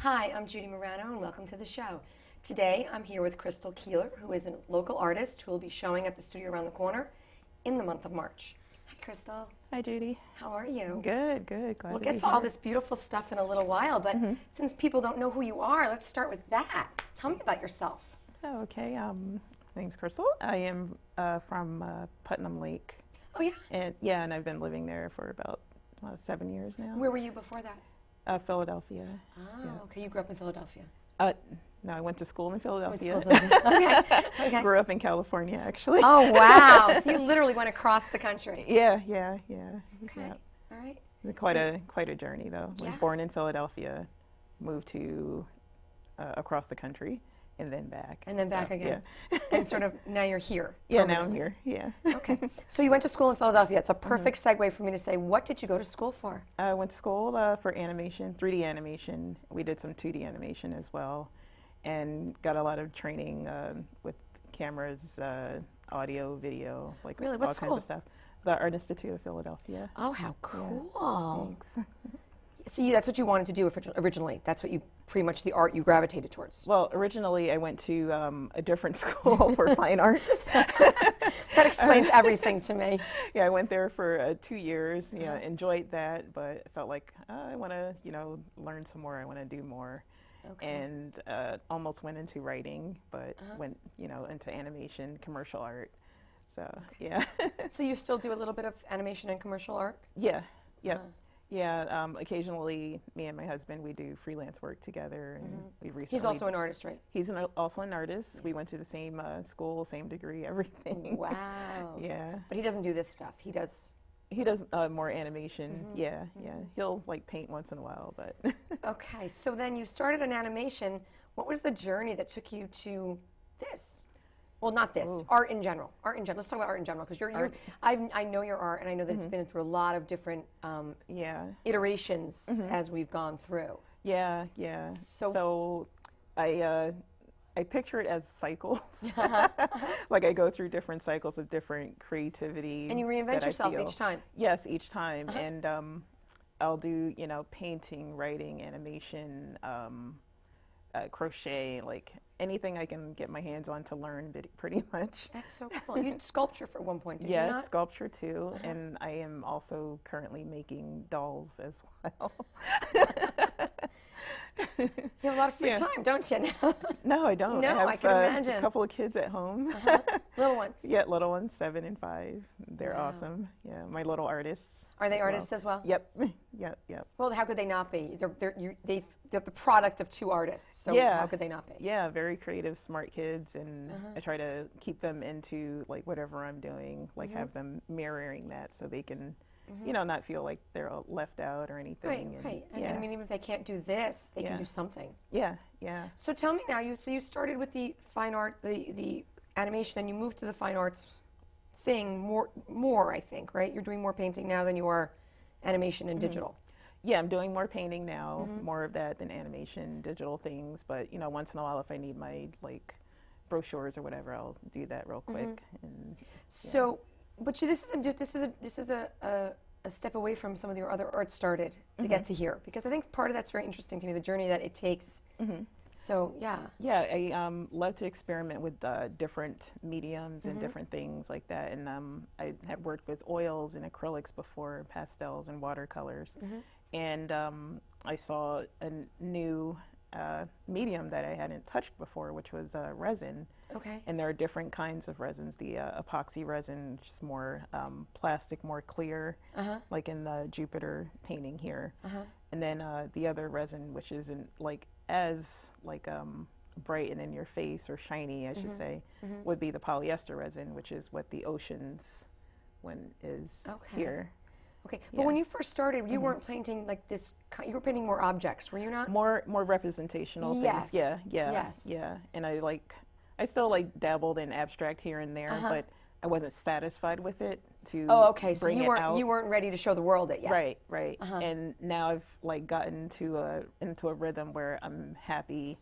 Hi, I'm Judy Morano and welcome to the show. Today I'm here with Crystal Keeler, who is a local artist who will be showing at the studio around the corner in the month of March. Hi, Crystal. Hi, Judy. How are you? Good, good. Glad We'll to get be to here. all this beautiful stuff in a little while, but since people don't know who you are, let's start with that. Tell me about yourself. Oh, okay. My name's Crystal. I am from Putnam Lake. Oh, yeah? And I've been living there for about 7 years now. Where were you before that? Philadelphia. Oh, Yeah. okay. You grew up in Philadelphia. No, I went to school in Philadelphia. Went to Philadelphia. Okay. Okay. Grew up in California, actually. Oh, wow. So you literally went across the country. Yeah. Okay. Yeah. All right. Quite a journey, though. Yeah. Born in Philadelphia, moved to across the country, and then back. And then back So, again. Yeah. And sort of now you're here. Yeah, now I'm permanently. here. Yeah. Okay. So you went to school in Philadelphia. It's a perfect segue for me to say, what did you go to school for? I went to school for animation, 3D animation. We did some 2D animation as well, and got a lot of training with cameras, audio, video, like Really? all What kinds school? of stuff. The Art Institute of Philadelphia. Oh, how cool. Thanks. So that's what you wanted to do originally. That's what you, pretty much the art you gravitated towards. Well, originally I went to a different school for fine arts. That explains everything to me. Yeah, I went there for 2 years. Yeah, enjoyed that, but felt like I want to, learn some more. I want to do more. Okay. And almost went into writing, but went, into animation, commercial art. So, yeah. So you still do a little bit of animation and commercial art? Yeah. Yeah, occasionally me and my husband, we do freelance work together, and we recently... He's also an artist, right? He's also an artist. We went to the same school, same degree, everything. Wow. Yeah. But he doesn't do this stuff. He does... He does more animation. Yeah. He'll paint once in a while, but... Okay, so then you started an animation. What was the journey that took you to this? Well, not this. Ooh. Art in general. Art in general. Let's talk about art in general, because I know your art, and I know that it's been through a lot of different iterations as we've gone through. Yeah. So I picture it as cycles. Like I go through different cycles of different creativity. And you reinvent yourself each time. Yes, each time. And I'll do, painting, writing, animation, crochet, like anything I can get my hands on to learn, pretty much. That's so cool. You did sculpture at one point, did you Yes, not? sculpture too. And I am also currently making dolls as well. You have a lot of free time, don't you? No, I don't. No, I have I can imagine. a couple of kids at home. Little ones. Yeah, little ones, 7 and 5. They're awesome. Yeah, my little artists. Are they artists as well? Yep. Yep. Well, how could they not be? They're the product of 2 artists, so how could they not be? Yeah, very creative, smart kids, and I try to keep them into like whatever I'm doing, like have them mirroring that so they can, not feel like they're all left out or anything. Right. And I mean, even if they can't do this, they can do something. Yeah. So tell me now, you started with the fine art, the animation, and you moved to the fine arts thing more, I think, right? You're doing more painting now than you are animation and digital. Yeah, I'm doing more painting now, more of that than animation, digital things. But once in a while, if I need my brochures or whatever, I'll do that real quick. And so, but this is a step away from some of your other art started to get to here, because I think part of that's very interesting to me, the journey that it takes. So yeah. Yeah, I love to experiment with different mediums and different things like that. And I had worked with oils and acrylics before, pastels and watercolors. And I saw a new medium that I hadn't touched before, which was resin. Okay. And there are different kinds of resins. The epoxy resin, which is more plastic, more clear, like in the Jupiter painting here. And then the other resin, which isn't as bright and in your face or shiny, I should say, would be the polyester resin, which is what the oceans one is here. Okay, but when you first started, you weren't painting like this. You were painting more objects, were you not? More representational things. Yeah. And I still dabbled in abstract here and there, but I wasn't satisfied with it to bring it out. You weren't ready to show the world it yet. Right. And now I've gotten into a rhythm where I'm happy.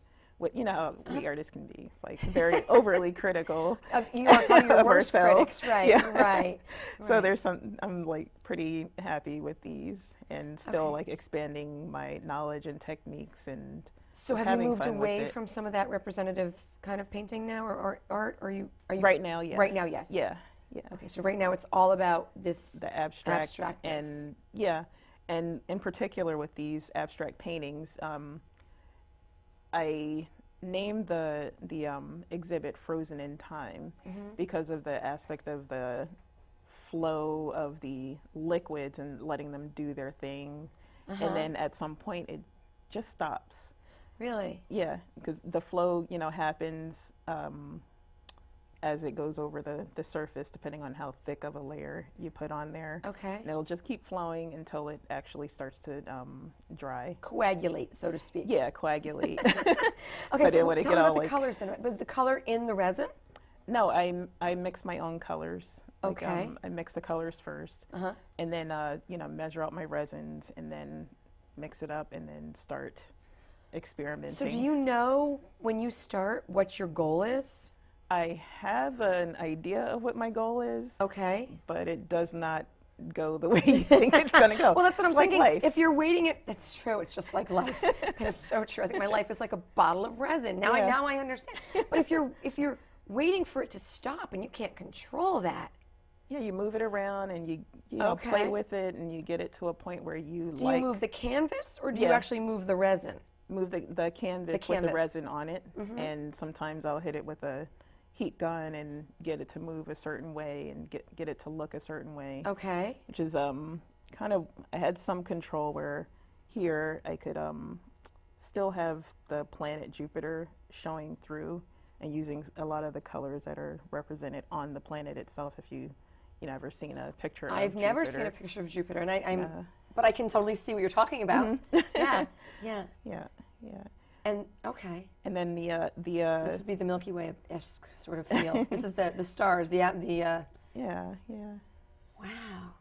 You know how we artists can be, very overly critical You are one of your worst ourselves. critics, right? Right. So I'm pretty happy with these, and still expanding my knowledge and techniques and So just have you having moved fun with away it. from some of that representative kind of painting now, or art? Are you Right now, yeah. right now? Yes. Yeah, yeah. Okay, so right now it's all about this The abstract abstractness. and yeah, and in particular with these abstract paintings, I named the exhibit "Frozen in Time" because of the aspect of the flow of the liquids and letting them do their thing, and then at some point it just stops. Really? Yeah, because the flow, happens as it goes over the surface, depending on how thick of a layer you put on there. Okay. And it'll just keep flowing until it actually starts to dry. Coagulate, so to speak. Yeah, coagulate. Okay, But so when it tell get me all about the like- colors then. Was the color in the resin? No, I mix my own colors. Like, Okay. I mix the colors first, and then measure out my resins, and then mix it up, and then start experimenting. So do you know when you start what your goal is? I have an idea of what my goal is, Okay. but it does not go the way you think it's going to go. Well, that's what I'm It's like thinking. life. If you're waiting it, that's true. It's just like life. That is so true. I think my life is like a bottle of resin. Now, Yeah. now I understand. But if you're waiting for it to stop and you can't control that, Yeah, you move it around and you Okay. play with it, and you get it to a point where you do you move the canvas or do you Yeah. actually move the resin? move the canvas with canvas. the resin on it, and sometimes I'll hit it with a heat gun and get it to move a certain way and get it to look a certain way, Okay. which is kind of, I had some control where here I could still have the planet Jupiter showing through and using a lot of the colors that are represented on the planet itself. If you ever seen a picture of I've never Jupiter. seen a picture of Jupiter, and I'm, Yeah. but I can totally see what you're talking about. Yeah, yeah. Yeah, yeah. And okay, And then this would be the Milky Way-esque sort of feel. This is the stars, yeah, yeah. wow.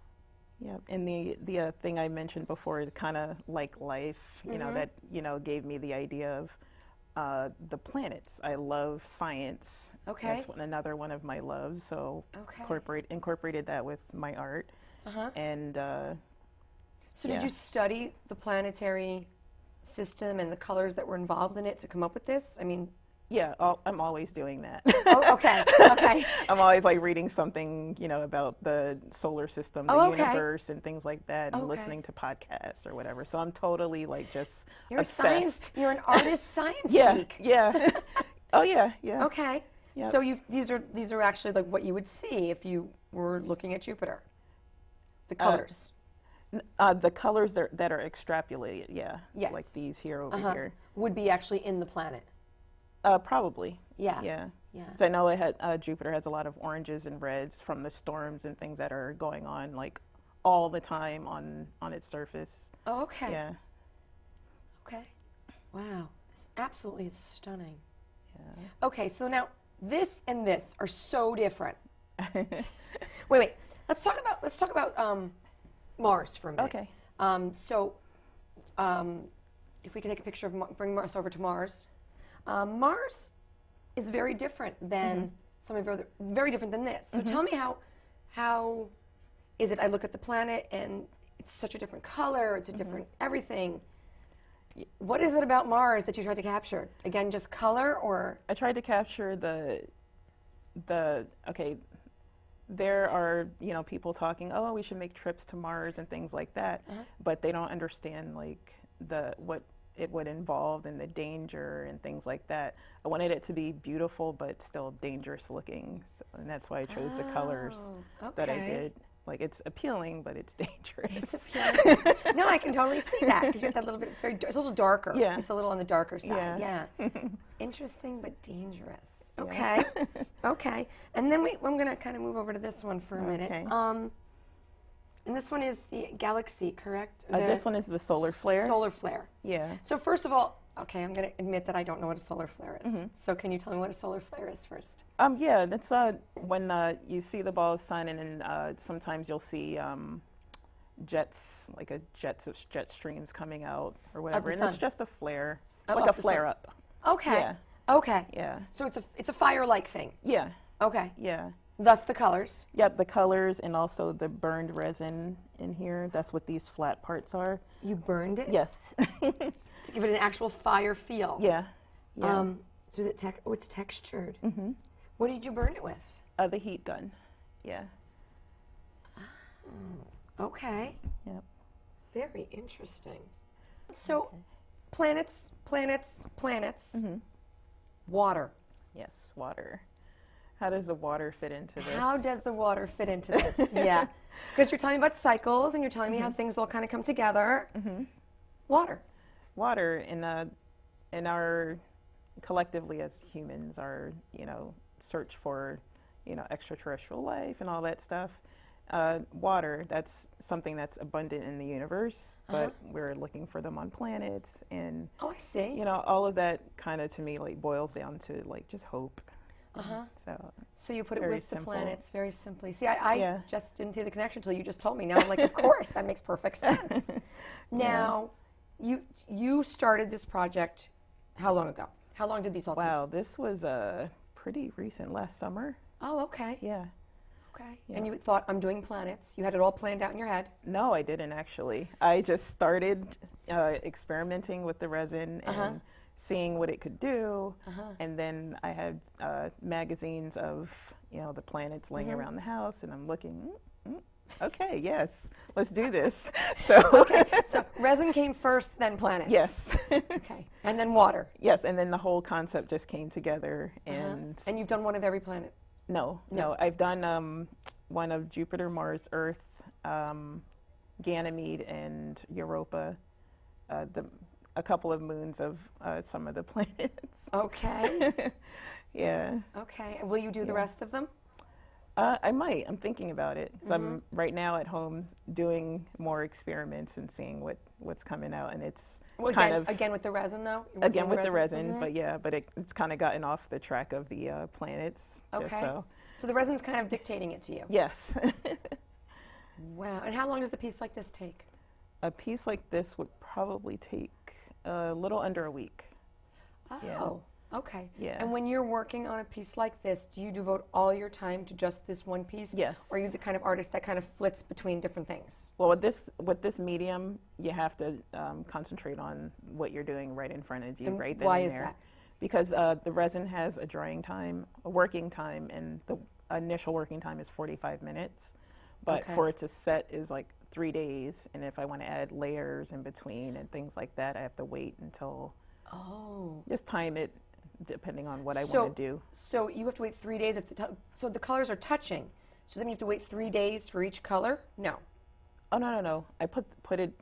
Yeah, and the thing I mentioned before, kind of like life, that gave me the idea of the planets. I love science. Okay. That's another one of my loves. So Okay. incorporated that with my art. And So did you study the planetary system and the colors that were involved in it to come up with this? I mean, yeah, I'm always doing that. oh, okay, okay. I'm always like reading something, about the solar system, the Oh, okay. universe, and things like that, and Okay. listening to podcasts or whatever. So I'm totally like just You're obsessed. a science. You're an artist science Yeah, geek. yeah. Oh yeah, yeah. Okay. Yep. So these are actually like what you would see if you were looking at Jupiter. The colors. The colors that are extrapolated, yeah. Yes. Like these here over here. Would be actually in the planet. Probably. Yeah. Yeah. Yeah. So I know Jupiter has a lot of oranges and reds from the storms and things that are going on like all the time on its surface. Oh, okay. Yeah. Okay. Wow. This absolutely is stunning. Yeah. Okay, so now this and this are so different. Wait. Let's talk about Mars for a minute. Okay. If we could take a picture of bring Mars over to Mars. Mars is very different than some of your other, very different than this. So tell me how is it? I look at the planet and it's such a different color. It's a different everything. What is it about Mars that you tried to capture? Again, just color, or I tried to capture okay, there are, people talking, oh, we should make trips to Mars and things like that, but they don't understand like what it would involve and the danger and things like that. I wanted it to be beautiful but still dangerous looking, and that's why I chose the colors that I okay. did. Like, it's appealing, but it's dangerous. It's appealing. No, I can totally see that because you have that little bit. It's a little darker. Yeah. It's a little on the darker side. Yeah. Interesting but dangerous. Yeah. Okay. Okay. And then I'm going to kind of move over to this one for a minute. Okay. And this one is the galaxy, correct? This one is the solar flare. Solar flare. Yeah. So first of all, okay, I'm going to admit that I don't know what a solar flare is. So can you tell me what a solar flare is first? Yeah, that's when you see the ball of sun, and then sometimes you'll see jets, like jet streams coming out or whatever, and sun. it's just a flare, Oh, like of a the flare sun. up. Okay. Yeah. Okay. Yeah. So it's a fire-like thing. Yeah. Okay. Yeah. Thus the colors. Yep, the colors and also the burned resin in here. That's what these flat parts are. You burned it? Yes. To give it an actual fire feel. Yeah. Yeah. So is it it's textured. Mm-hmm. What did you burn it with? The heat gun. Yeah. Oh, okay. Yep. Very interesting. So, planets. Mm-hmm. Water. Yes, water. How does the water fit into this? How does the water fit into this? Yeah. Because you're telling me about cycles and you're telling me how things all kind of come together. Mm-hmm. Water. Water in our collectively as humans, our search for extraterrestrial life and all that stuff. Water, that's something that's abundant in the universe, but we're looking for them on planets, and oh, I see. all of that kind of to me boils down to just hope. So you put it very with simple. the planets very simply. See, I just didn't see the connection until you just told me. Now I'm like, of course, that makes perfect sense. Now, you started this project how long ago? How long did these all take? Wow, this was pretty recent, last summer. Oh, okay. Yeah. Okay. Yeah. And you thought, I'm doing planets. You had it all planned out in your head. No, I didn't actually. I just started experimenting with the resin and seeing what it could do. And then I had magazines of, the planets laying around the house, and I'm looking, okay, yes, let's do this. So okay, so resin came first, then planets. Yes. Okay, and then water. Yes, and then the whole concept just came together. And you've done one of every planet? No. I've done one of Jupiter, Mars, Earth, Ganymede, and Europa. A couple of moons of some of the planets. Okay. Yeah. Okay. And will you do the rest of them? I might. I'm thinking about it. So I'm right now at home doing more experiments and seeing what's coming out, and it's again with the resin though. Again with the resin, but it's kind of gotten off the track of the planets. Okay. So the resin's kind of dictating it to you. Yes. Wow. And how long does a piece like this take? A piece like this would probably take a little under a week. Oh. Yeah. Okay. Yeah. And when you're working on a piece like this, do you devote all your time to just this one piece? Yes. Or are you the kind of artist that kind of flits between different things? Well, with this medium, you have to concentrate on what you're doing right in front of you, And right then why and is there. that? Because the resin has a drying time, a working time, and the initial working time is 45 minutes. But Okay. for it to set is 3 days, and if I want to add layers in between and things like that, I have to wait until. Just time it depending on what I want to do. So you have to wait 3 days if so the colors are touching. So then you have to wait 3 days for each color? No. Oh no. I put it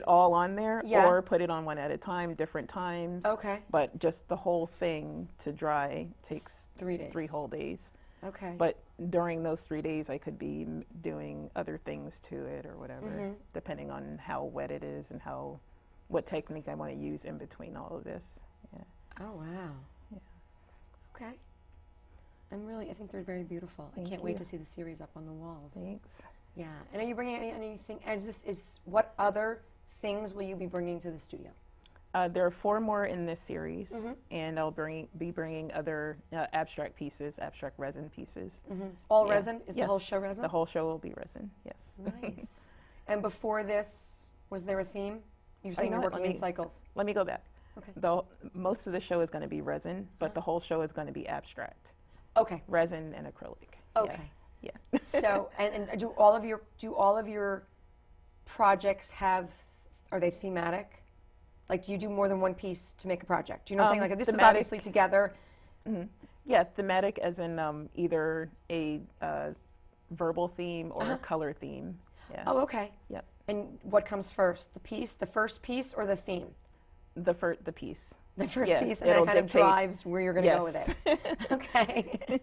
all on there, or put it on one at a time, different times. Okay. But just the whole thing to dry takes 3 days. 3 whole days. Okay. But during those 3 days, I could be doing other things to it or whatever, depending on how wet it is and what technique I want to use in between all of this. Yeah. Oh wow. Yeah. Okay. I think they're very beautiful. I can't wait to see the series up on the walls. Thanks. Yeah. And are you bringing anything? And what other things will you be bringing to the studio? There are 4 more in this series, and I'll be bringing other abstract resin pieces. All resin? Is the whole show resin? The whole show will be resin, yes. Nice. And before this, was there a theme? You were saying you're working in cycles. Let me go back. Okay. Most of the show is going to be resin, but the whole show is going to be abstract. Okay. Resin and acrylic. Okay. Yeah. So, and do all of your projects are they thematic? Do you do more than one piece to make a project? Do you know what I'm saying? This is obviously together. Yeah, thematic as in either a verbal theme or a color theme. Yeah. Oh, okay. Yep. And what comes first, the first piece, or the theme? The piece. The first piece, and it'll that kind of dictate- drives where you're going to go with Yes. it. Okay.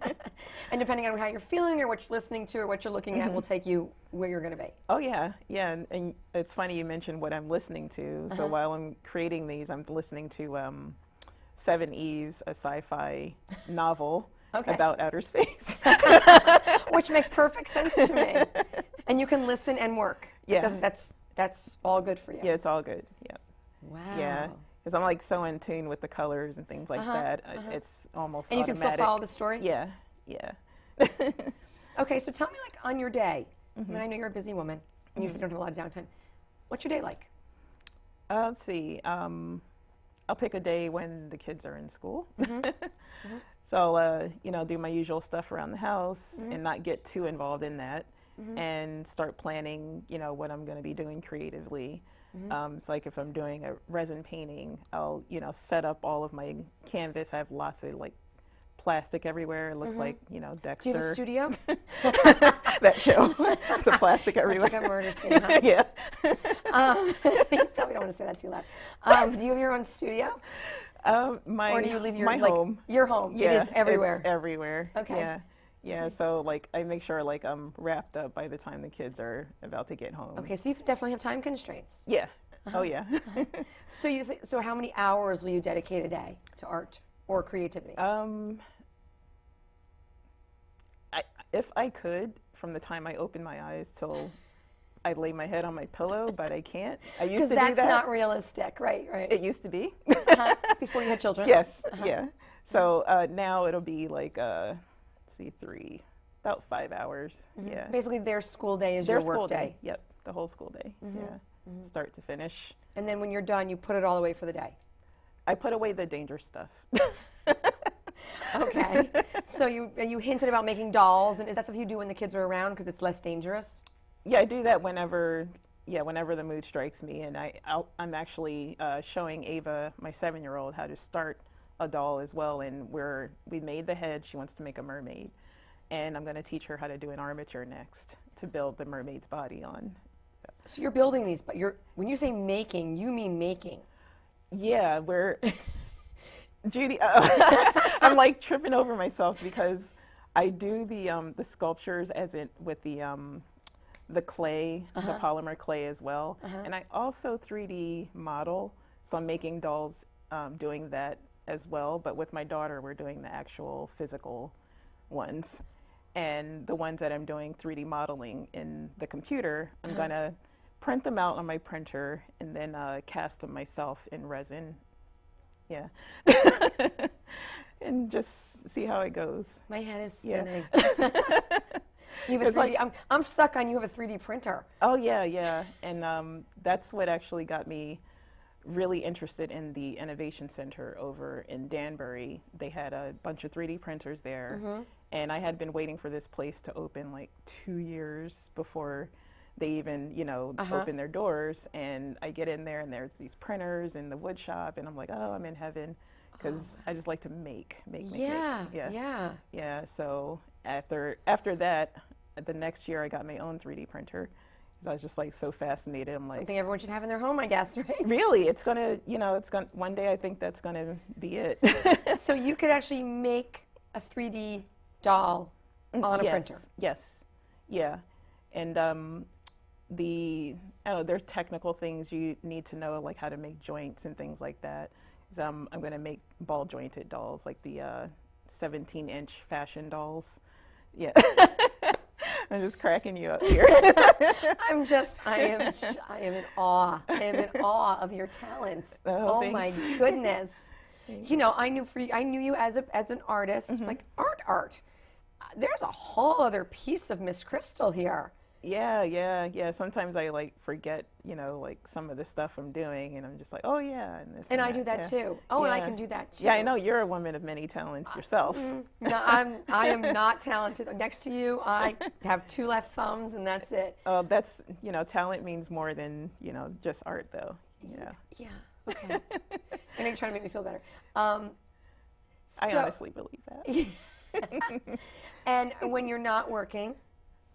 And depending on how you're feeling or what you're listening to or what you're looking at will take you where you're going to be. Oh, yeah. Yeah, and it's funny you mentioned what I'm listening to. So while I'm creating these, I'm listening to Seven Eves, a sci-fi novel about outer space. Which makes perfect sense to me. And you can listen and work. Yeah. That's all good for you. Yeah, it's all good. Yeah. Wow. Yeah. Because I'm so in tune with the colors and things like that. It's almost and you automatic. can still follow the story? Yeah. Yeah. Okay, so tell me, like, on your day. I mean, I know you're a busy woman, and you said you don't have a lot of downtime. What's your day like? Let's see. I'll pick a day when the kids are in school. So I'll, do my usual stuff around the house and not get too involved in that, and start planning, what I'm going to be doing creatively. It's like if I'm doing a resin painting, I'll, set up all of my canvas. I have lots of like plastic everywhere. It looks like, Dexter. Do you have a studio? That show. The plastic everywhere. It's like a murder scene, huh? Yeah. You probably don't want to say that too loud. Do you have your own studio? Or do you leave your home? Your home. Yeah, it is everywhere. It's everywhere. Okay. Yeah. Yeah, so like I make sure like I'm wrapped up by the time the kids are about to get home. Okay, so you definitely have time constraints. Yeah. Oh yeah. So so how many hours will you dedicate a day to art or creativity? If I could, from the time I open my eyes till I lay my head on my pillow, but I can't. I used to do that. That's not realistic, right? It used to be. Before you had children. Yes. Yeah. So now it'll be like about 5 hours. Yeah. Basically, their school day is Their your work school day. Yep. The whole school day. Yeah. Start to finish. And then when you're done, you put it all away for the day. I put away the dangerous stuff. Okay. So you hinted about making dolls, and is that stuff you do when the kids are around because it's less dangerous? Yeah, I do that whenever the mood strikes me, and I'm actually showing Ava, my 7-year-old, how to start a doll as well, and we made the head. She wants to make a mermaid, and I'm going to teach her how to do an armature next to build the mermaid's body on. So you're building these, but when you say making, you mean making. Yeah, Judy, I'm like tripping over myself because I do the sculptures with the clay, the polymer clay as well, and I also 3D model. So I'm making dolls, doing that as well. But with my daughter, we're doing the actual physical ones, and the ones that I'm doing 3D modeling in the computer, I'm gonna print them out on my printer and then cast them myself in resin. Yeah. And just see how it goes. My head is spinning. Yeah. You have a 3D. I'm stuck on you have a 3D printer. Oh yeah. And that's what actually got me really interested in the Innovation Center over in Danbury. They had a bunch of 3D printers there, and I had been waiting for this place to open like 2 years before they even, open their doors. And I get in there and there's these printers in the wood shop, and I'm like, oh, I'm in heaven, because I just like to make. Yeah. So after that, the next year I got my own 3D printer, because I was just like so fascinated. I'm like, something everyone should have in their home, I guess, right? Really, it's gonna, one day I think that's gonna be it. So you could actually make a 3D doll on a printer. Yes. Yeah. And there's technical things you need to know, like how to make joints and things like that. So I'm going to make ball jointed dolls, like the 17-inch fashion dolls. Yeah. I'm just cracking you up here. I am in awe. I am in awe of your talents. Oh my goodness. I knew you as an artist, like art. There's a whole other piece of Miss Crystal here. Yeah. Sometimes I like forget, like some of the stuff I'm doing, and I'm just like, oh yeah, and this. And I do that too. Oh, and I can do that too. Yeah, I know you're a woman of many talents yourself. No, I am not talented. Next to you, I have 2 left thumbs, and that's it. Oh, that's talent means more than just art, though. Yeah. Yeah. Okay. I know you're trying to make me feel better. I honestly believe that. And when you're not working.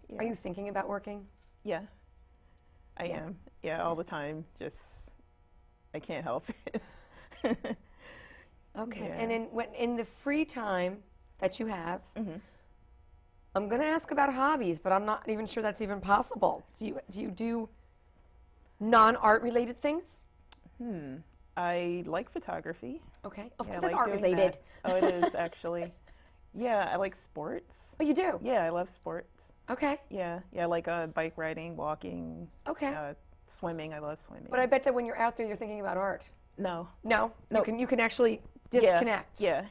Yeah. Are you thinking about working? Yeah, I am. Yeah, all the time. Just, I can't help it. Okay. Yeah. And in the free time that you have, I'm going to ask about hobbies, but I'm not even sure that's even possible. Do you do non-art related things? I like photography. Okay. Oh, that's art related. Oh, it is actually. Yeah, I like sports. Oh, you do? Yeah, I love sports. Okay. Yeah, I like bike riding, walking. Okay. Swimming, I love swimming. But I bet that when you're out there, you're thinking about art. No. You can actually disconnect. Yeah.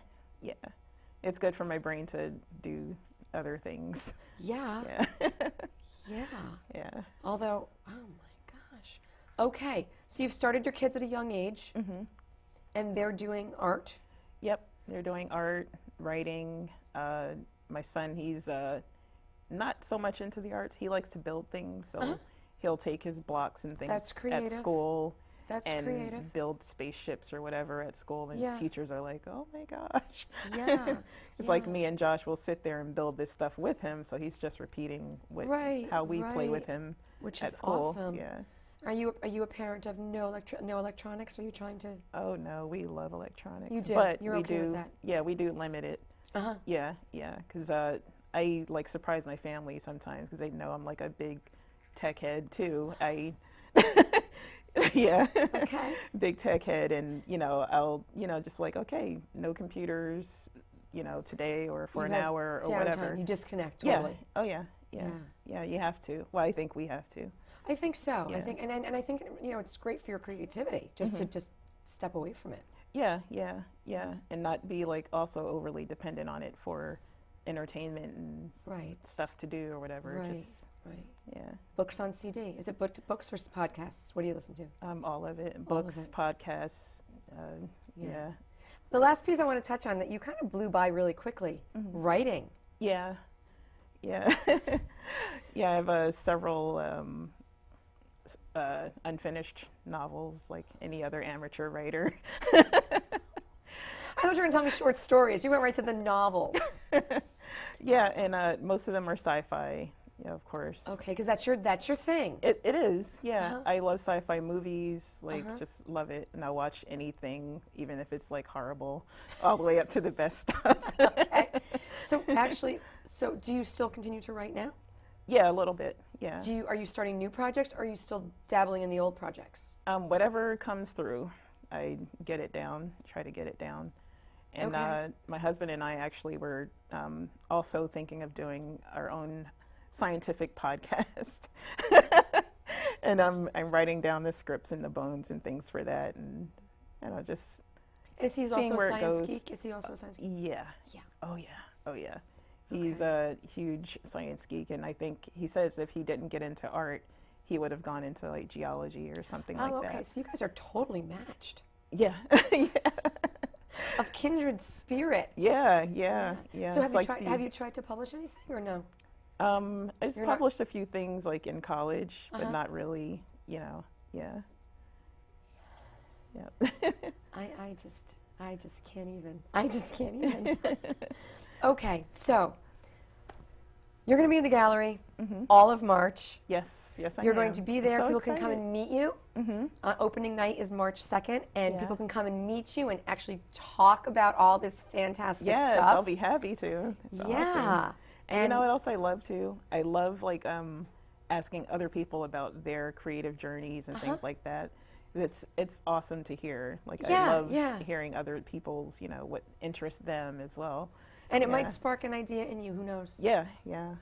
it's good for my brain to do other things. Yeah. Yeah. Yeah. Yeah. Although, oh my gosh. Okay, so you've started your kids at a young age, and they're doing art. Yep, they're doing art, writing. My son, he's not so much into the arts. He likes to build things, so he'll take his blocks and things That's at creative. school That's and creative. build spaceships or whatever at school. And Yeah. his teachers are like, "Oh my gosh!" Yeah. It's like me and Josh will sit there and build this stuff with him, so he's just repeating how we play with him Which at is school. awesome. Yeah. Are you a parent of no electronics? Are you trying to? Oh no, we love electronics. You do. But You're we okay do. with that. Yeah, we do limit it. Yeah, because I like surprise my family sometimes because they know I'm like a big tech head too. Yeah, Okay. big tech head, and I'll just like, okay, no computers, today or for You an have hour or downtime. whatever. You disconnect Yeah. totally. Oh yeah. Yeah. You have to. Well, I think we have to. I think so. I Yeah. think, and I think it's great for your creativity just to just step away from it. Yeah, and not be like also overly dependent on it for entertainment and Right. stuff to do or whatever. Right. Just Right. yeah, Books on CD. Is it books or podcasts? What do you listen to? all of it. All of Books, it. podcasts. Yeah, The last piece I want to touch on that you kind of blew by really quickly. Writing. yeah. Yeah, I have several unfinished novels, like any other amateur writer. I thought you were going to tell me short stories. You went right to the novels. Yeah, and most of them are sci-fi. Yeah, of course. Okay, because that's your thing. It is, yeah. I love sci-fi movies, just love it. And I watch anything, even if it's like horrible, all the way up to the best stuff. Okay. So actually, do you still continue to write now? Yeah, a little bit, yeah. Are you starting new projects, or are you still dabbling in the old projects? Whatever comes through, I get it down, try to get it down. And Okay. my husband and I actually were also thinking of doing our own scientific podcast. And I'm writing down the scripts and the bones and things for that, and just Is he seeing also where a it science goes. geek? Is he also a science geek? Yeah. Yeah. Oh yeah. He's a huge science geek, and I think he says if he didn't get into art, he would have gone into like geology or something like Okay. that. So you guys are totally matched. Yeah. Yeah. Of kindred spirit. Yeah. So It's have you tried to publish anything or no? I just You're not- published a few things like in college, but not really, Yeah. Yeah. I just can't even. I just can't even. Okay, so you're going to be in the gallery all of March. Yes, I You're am. going to be I'm there. so People can come excited. and meet you. Opening night is March 2nd, and Yeah. people can come and meet you and actually talk about all this fantastic Yes, stuff. I'll be happy to. It's Yeah. awesome. And you know what else I love too? I love like asking other people about their creative journeys and things like that. It's awesome to hear. Like I love hearing other people's, what interests them as well. And it might spark an idea in you. Who knows? Yeah. Yeah.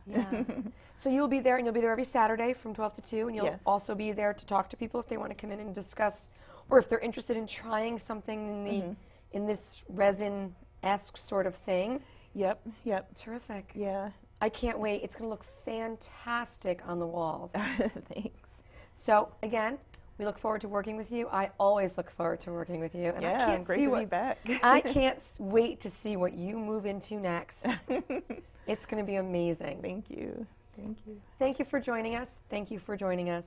So you'll be there, and you'll be there every Saturday from 12 to 2, and you'll Yes. also be there to talk to people if they want to come in and discuss, or if they're interested in trying something in the in this resin-esque sort of thing. Yep. Terrific. Yeah. I can't wait. It's going to look fantastic on the walls. Thanks. So again, we look forward to working with you. I always look forward to working with you, and Yeah, I can't great see to what be back. I can't wait to see what you move into next. It's going to be amazing. Thank you. Thank you for joining us. Thank you for joining us.